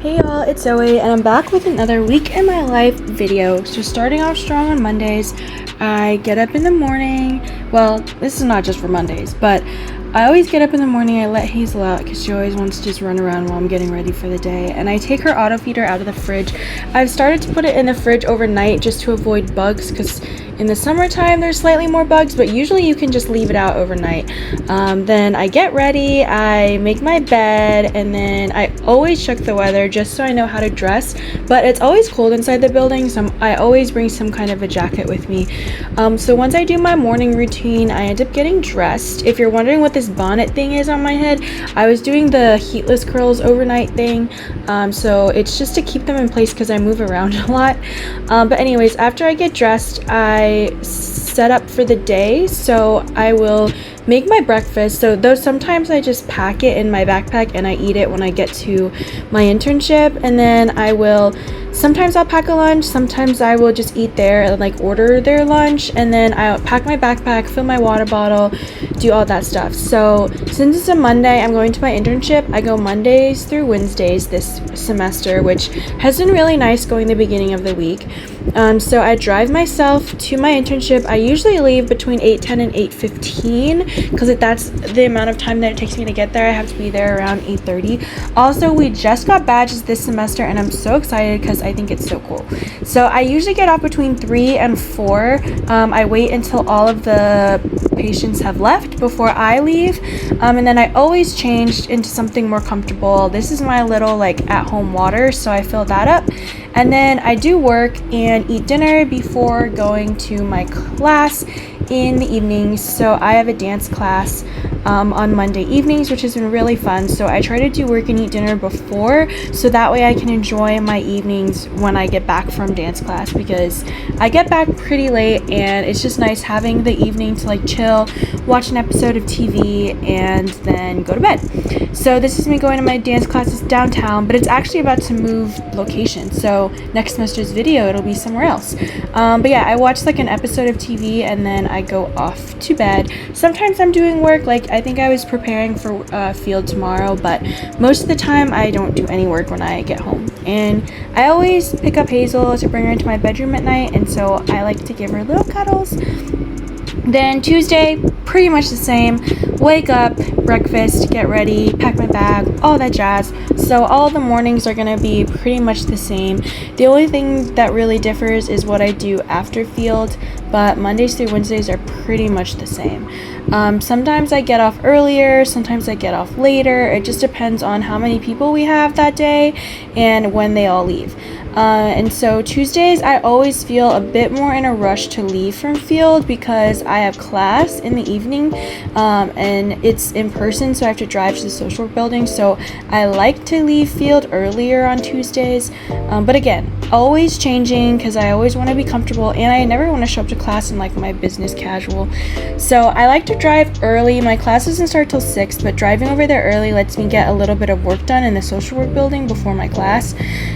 Hey y'all, it's Zoe and I'm back with another week in my life video. So starting off strong on Mondays, I get up in the morning. Well, this is not just for Mondays, but I always get up in the morning. I let Hazel out because she always wants to just run around while I'm getting ready for the day. And I take her auto feeder out of the fridge. I've started to put it in the fridge overnight just to avoid bugs because in the summertime there's slightly more bugs, but usually you can just leave it out overnight. Then I get ready, I make my bed, and then I always check the weather just so I know how to dress. But it's always cold inside the building, so I always bring some kind of a jacket with me. So once I do my morning routine, I end up getting dressed. If you're wondering what this bonnet thing is on my head, I was doing the heatless curls overnight thing. So it's just to keep them in place because I move around a lot. But anyways, after I get dressed, I set up for the day. So I will make my breakfast. So though sometimes I just pack it in my backpack and I eat it when I get to my internship, and then sometimes I'll pack a lunch, sometimes I will just eat there and like order their lunch, and then I'll pack my backpack, fill my water bottle, do all that stuff. So since it's a Monday, I'm going to my internship. I go Mondays through Wednesdays this semester, which has been really nice going the beginning of the week. So I drive myself to my internship. I usually leave between 8:10 and 8:15 because that's the amount of time that it takes me to get there. I have to be there around 8:30. Also, we just got badges this semester and I'm so excited because I think it's so cool. So I usually get off between 3 and 4. I wait until all of the patients have left before I leave, and then I always change into something more comfortable. This is my little like at-home water, so I fill that up, and then I do work and eat dinner before going to my class in the evenings. So I have a dance class on Monday evenings, which has been really fun. So I try to do work and eat dinner before, so that way I can enjoy my evenings when I get back from dance class, because I get back pretty late and it's just nice having the evening to like chill, watch an episode of TV, and then go to bed. So this is me going to my dance classes downtown, but it's actually about to move location. So next semester's video, it'll be somewhere else. But yeah, I watch like an episode of TV and then I go off to bed. Sometimes I'm doing work, like I think I was preparing for field tomorrow, but most of the time I don't do any work when I get home. And I always pick up Hazel to bring her into my bedroom at night, and so I like to give her little cuddles. Then Tuesday, pretty much the same. Wake up, breakfast, get ready, pack my bag, all that jazz. So all the mornings are going to be pretty much the same. The only thing that really differs is what I do after field, but Mondays through Wednesdays are pretty much the same. Sometimes I get off earlier, sometimes I get off later. It just depends on how many people we have that day and when they all leave. And so Tuesdays, I always feel a bit more in a rush to leave from field because I have class in the evening, and it's in person, so I have to drive to the social work building. So I like to leave field earlier on Tuesdays, but again, always changing because I always want to be comfortable and I never want to show up to class in like my business casual. So I like to drive early. My class doesn't start till 6, but driving over there early lets me get a little bit of work done in the social work building before my class.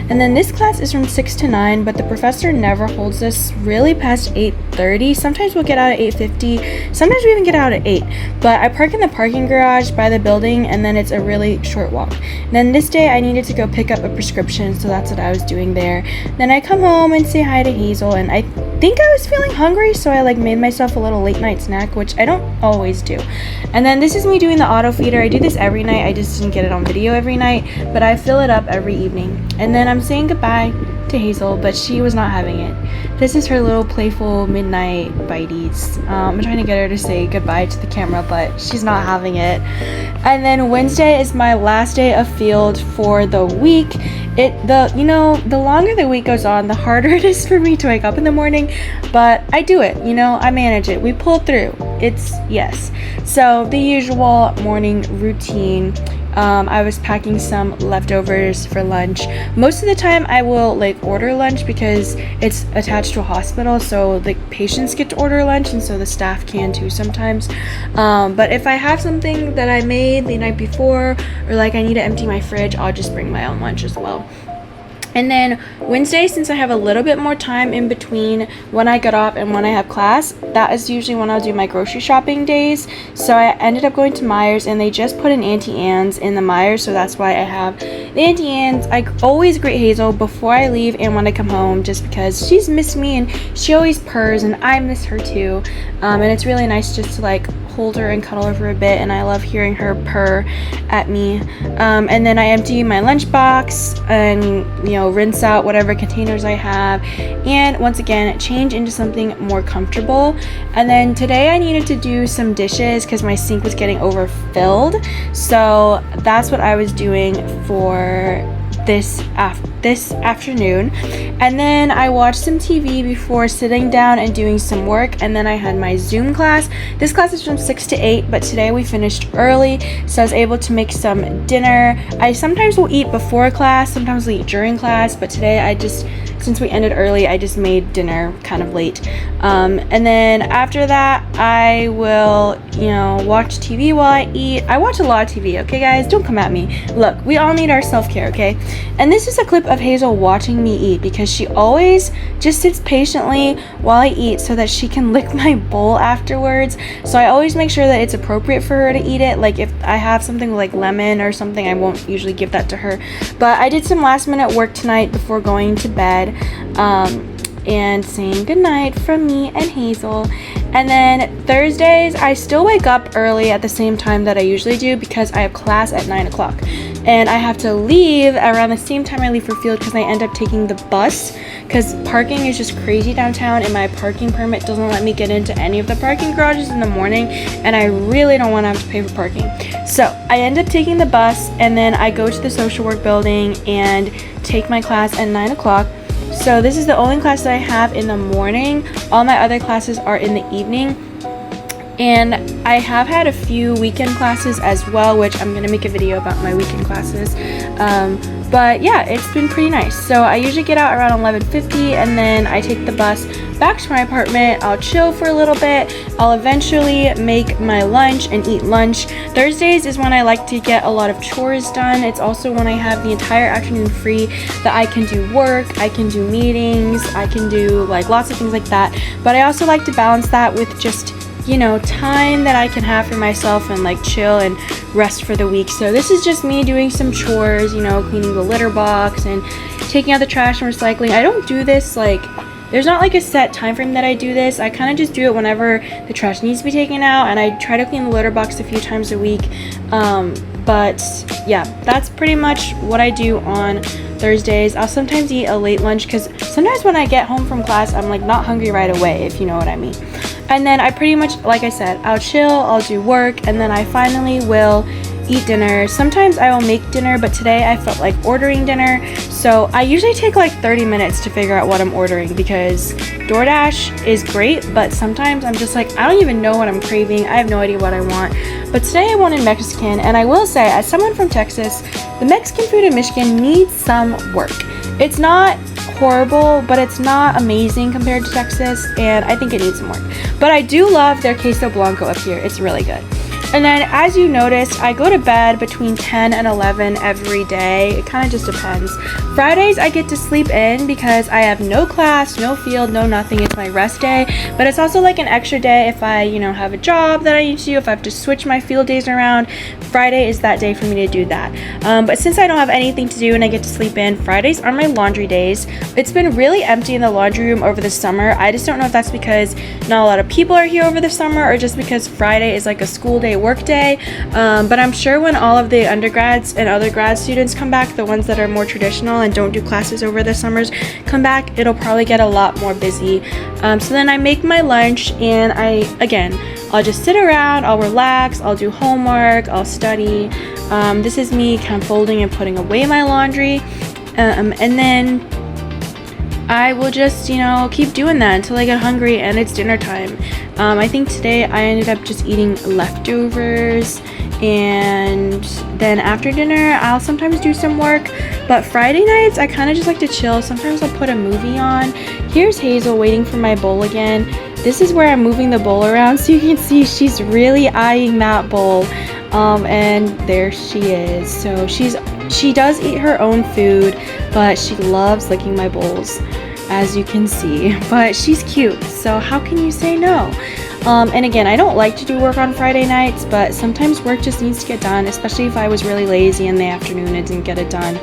And then this class is from 6 to 9, but the professor never holds us really past 8:30. Sometimes we'll get out at 8:50. Sometimes we even get out at 8. But I park in the parking garage by the building, and then it's a really short walk. And then this day I needed to go pick up a prescription, so that's what I was doing there. Then I come home and say hi to Hazel, and I think I was feeling hungry, so I like made myself a little late night snack, which I don't always do. And then this is me doing the auto feeder. I do this every night. I just didn't get it on video every night, but I fill it up every evening. And then I'm saying goodbye to Hazel, but she was not having it. This is her little playful midnight bites. I'm trying to get her to say goodbye to the camera, but she's not having it. And then Wednesday is my last day of field for the week. The longer the week goes on, the harder it is for me to wake up in the morning, but I do it, I manage it. We pull through. Yes. So the usual morning routine. I was packing some leftovers for lunch. Most of the time I will like order lunch because it's attached to a hospital, so the patients get to order lunch and so the staff can too sometimes. But if I have something that I made the night before, or like I need to empty my fridge, I'll just bring my own lunch as well. And then Wednesday, since I have a little bit more time in between when I get off and when I have class, that is usually when I'll do my grocery shopping days. So I ended up going to Meijer's, and they just put an Auntie Anne's in the Meijer's, so that's why I have the Auntie Anne's. I always greet Hazel before I leave and when I come home, just because she's missed me and she always purrs and I miss her too. And it's really nice just to like hold her and cuddle her for a bit, and I love hearing her purr at me. And then I empty my lunchbox and rinse out whatever containers I have, and once again change into something more comfortable. And then today I needed to do some dishes because my sink was getting overfilled, so that's what I was doing for this afternoon. And then I watched some TV before sitting down and doing some work, and then I had my Zoom class. This class is from 6 to 8, but today we finished early, so I was able to make some dinner. I sometimes will eat before class, sometimes I'll eat during class, but today since we ended early, I just made dinner kind of late. And then after that, I will, watch TV while I eat. I watch a lot of TV, okay guys? Don't come at me. Look, we all need our self-care, okay? And this is a clip of Hazel watching me eat, because she always just sits patiently while I eat so that she can lick my bowl afterwards. So I always make sure that it's appropriate for her to eat it. Like if I have something like lemon or something, I won't usually give that to her. But I did some last minute work tonight before going to bed. And saying goodnight from me and Hazel. And then Thursdays, I still wake up early at the same time that I usually do, because I have class at 9 o'clock. And I have to leave around the same time I leave for field, because I end up taking the bus, because parking is just crazy downtown, and my parking permit doesn't let me get into any of the parking garages in the morning, and I really don't want to have to pay for parking. So I end up taking the bus, and then I go to the social work building and take my class at 9 o'clock. So this is the only class that I have in the morning. All my other classes are in the evening. And I have had a few weekend classes as well, which I'm going to make a video about my weekend classes. But yeah, it's been pretty nice. So I usually get out around 11:50, and then I take the bus back to my apartment. I'll chill for a little bit. I'll eventually make my lunch and eat lunch. Thursdays is when I like to get a lot of chores done. It's also when I have the entire afternoon free that I can do work, I can do meetings, I can do like lots of things like that. But I also like to balance that with just time that I can have for myself and like chill and rest for the week. So this is just me doing some chores, cleaning the litter box and taking out the trash and recycling. I don't do this there's not like a set time frame that I do this. I kind of just do it whenever the trash needs to be taken out, and I try to clean the litter box a few times a week. But yeah, that's pretty much what I do on Thursdays. I'll sometimes eat a late lunch, because sometimes when I get home from class, I'm like not hungry right away, if you know what I mean. And then I pretty much, like I said, I'll chill, I'll do work, and then I finally will eat dinner. Sometimes I will make dinner, but today I felt like ordering dinner. So I usually take like 30 minutes to figure out what I'm ordering, because DoorDash is great, but sometimes I'm just like, I don't even know what I'm craving. I have no idea what I want. But today I wanted Mexican, and I will say, as someone from Texas, the Mexican food in Michigan needs some work. It's not horrible, but it's not amazing compared to Texas, and I think it needs some work. But I do love their queso blanco up here. It's really good. And then, as you noticed, I go to bed between 10 and 11 every day. It kind of just depends. Fridays, I get to sleep in because I have no class, no field, no nothing. It's my rest day. But it's also like an extra day if I, have a job that I need to do, if I have to switch my field days around. Friday is that day for me to do that. But since I don't have anything to do and I get to sleep in, Fridays are my laundry days. It's been really empty in the laundry room over the summer. I just don't know if that's because not a lot of people are here over the summer, or just because Friday is like a school day, work day. But I'm sure when all of the undergrads and other grad students come back, the ones that are more traditional and don't do classes over the summers come back, it'll probably get a lot more busy. So then I make my lunch, and I'll just sit around, I'll relax, I'll do homework, I'll study. This is me kind of folding and putting away my laundry. And then I will just, keep doing that until I get hungry and it's dinner time. I think today I ended up just eating leftovers, and then after dinner I'll sometimes do some work. But Friday nights I kind of just like to chill. Sometimes I'll put a movie on. Here's Hazel waiting for my bowl again. This is where I'm moving the bowl around so you can see she's really eyeing that bowl. And there she is. So she does eat her own food. but she loves licking my bowls, as you can see. But she's cute, so how can you say no? And again, I don't like to do work on Friday nights, but sometimes work just needs to get done, especially if I was really lazy in the afternoon and didn't get it done.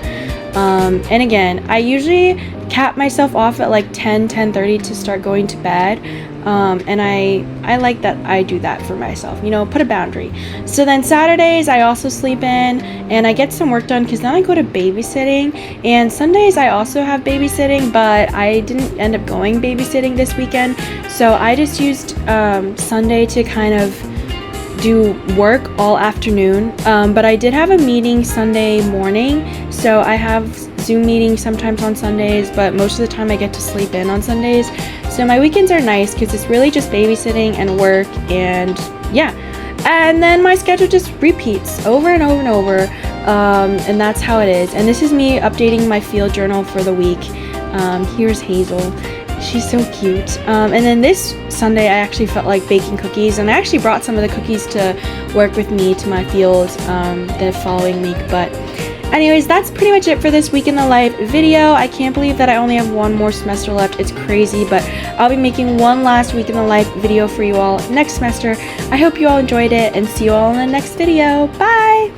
And again, I usually cap myself off at like 10:30 to start going to bed. And I like that I do that for myself, you know, put a boundary. So then Saturdays I also sleep in and I get some work done because then I go to babysitting, and Sundays I also have babysitting, but I didn't end up going babysitting this weekend, so I just used Sunday to kind of do work all afternoon. But I did have a meeting Sunday morning, so I have Zoom meetings sometimes on Sundays, but most of the time I get to sleep in on Sundays. So my weekends are nice because it's really just babysitting and work, and yeah. And then my schedule just repeats over and over and over, and that's how it is. And this is me updating my field journal for the week. Here's Hazel. She's so cute. And then this Sunday I actually felt like baking cookies, and I actually brought some of the cookies to work with me to my field the following week. But anyways, that's pretty much it for this week in the life video. I can't believe that I only have one more semester left. It's crazy, but I'll be making one last week in the life video for you all next semester. I hope you all enjoyed it, and see you all in the next video. Bye!